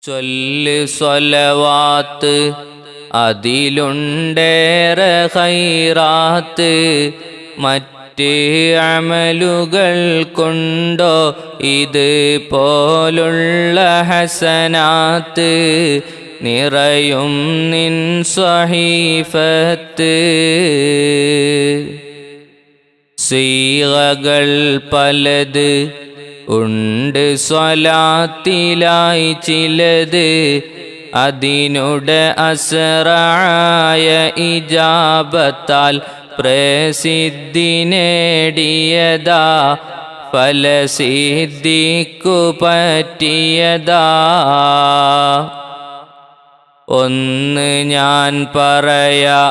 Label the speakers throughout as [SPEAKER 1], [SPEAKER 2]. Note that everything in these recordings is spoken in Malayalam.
[SPEAKER 1] ചൊല്ല് സ്വലവാത്ത് അതിലുണ്ടേറെ ഖൈറാത്ത്. മറ്റ് അമലുകൾ കൊണ്ടോ ഇത് പോലുള്ള ഹസനാത്ത്. നിറയും നിൻ സ്വഹീഫത്ത്. സീഗകൾ പലത് ഉണ്ട് സ്വലാത്തിലായി ചിലത്. അതിനുടെ അസ്റായ ഇജാബത്താൽ പ്രസിദ്ധി നേടിയതാ. ഫലസിദ്ധിക്കു പറ്റിയതാ. ഒന്ന് ഞാൻ പറയാ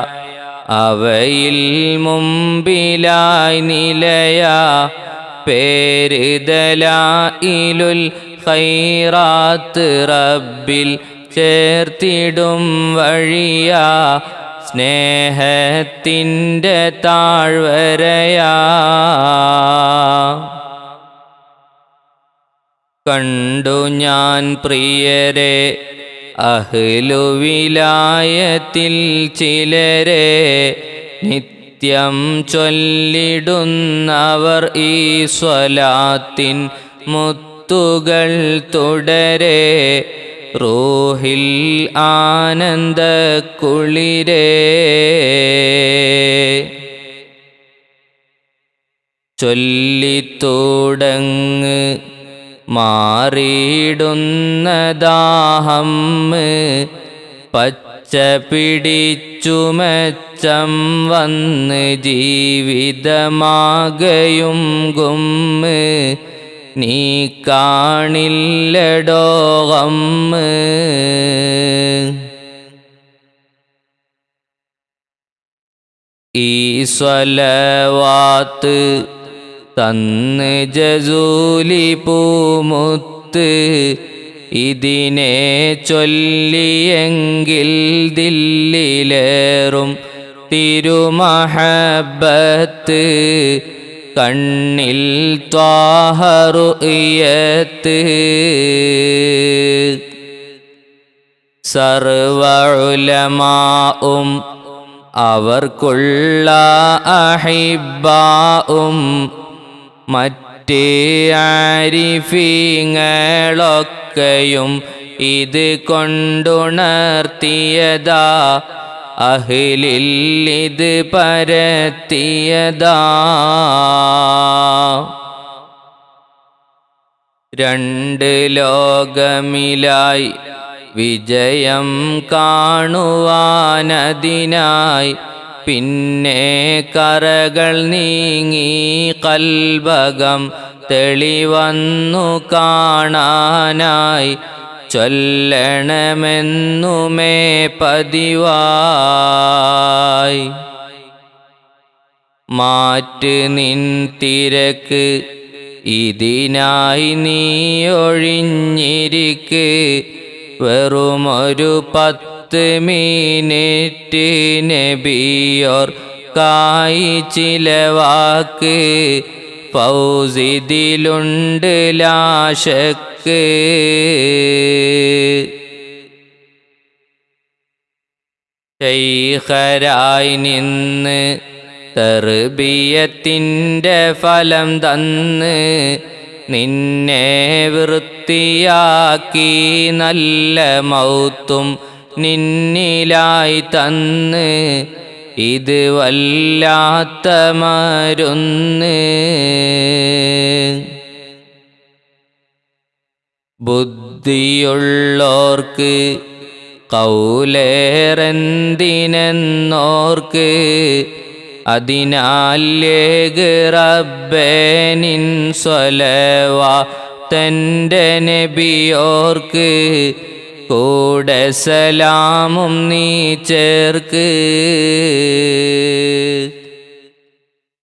[SPEAKER 1] അവയിൽ മുമ്പിലായി നിലയാ. പേര് ദലായിലുൽ ഖൈറാത്ത്. റബ്ബിൽ ചേർത്തിടും വഴിയാ. സ്നേഹത്തിൻ്റെ താഴ്വരയാ. കണ്ടു ഞാൻ പ്രിയരെ അഹ്ലുവിലായത്തിൽ ചിലരെ. നിത്യം ചൊല്ലിടുന്നവർ ഈ സ്വലാത്തിൻ മുത്തുകൾ തുടരെ. റൂഹിൽ ആനന്ദ കുളിരേ. ചൊല്ലിത്തുടങ്ങ് മാറിയിടുന്ന ദാഹം. പച്ച പിടിച്ചു മെച്ചം വന്ന് ജീവിതമാകയും ഗുമ്മ്. നീ കാണില്ലടോ ഗമ്മ്. ഈ സ്വലവാത്ത് തന്ന് ജസൂലി പൂമുത്ത്. ഇതിനെ ചൊല്ലിയെങ്കിൽ ദില്ലിലേറും തിരുമഹബത്ത്. കണ്ണിൽ ത്വാഹ റുഇയത്ത്. സർവ ഉലമാഉം അവർക്കുള്ള അഹിബ്ബാഉം മറ്റ് ആരിഫീങ്ങളൊക്കെയും ഇത് കൊണ്ടുണർത്തിയതാ. അഹ്ലിൽ ഇത് പരത്തിയതാ. രണ്ട് ലോകമിലായി വിജയം കാണുവാനതിനായി. പിന്നെ കറകൾ നീങ്ങി കൽബകം തെളിവന്നു കാണാനായി. ചൊല്ലണമെന്നുമേ പതിവായി. മാറ്റ് നിൻ തിരക്ക് ഇതിനായി നീ ഒഴിഞ്ഞിരിക്ക്. വെറുമൊരു 10 മിനിറ്റ് നബിയോർക്കായി ചിലവാക്ക്. ഫൗസിദിലുണ്ട് ലാശക്ക്. ശൈഖരായി നിന്ന് തർബിയത്തിൻ്റെ ഫലം തന്ന്. നിന്നെ വൃത്തിയാക്കി നല്ല മൗത്തും നിന്നിലായി തന്ന്. ഇത് വല്ലാത്ത മരുന്ന്. ബുദ്ധിയുള്ളോർക്ക് കൗലേറെന്തിനെന്നോർക്ക്. അതിനാൽ റബ്ബേ നിൻ സ്വലവാത്തൻ്റെ നബിയോർക്ക്. കൂടെ സലാമും നീ ചേർക്ക്.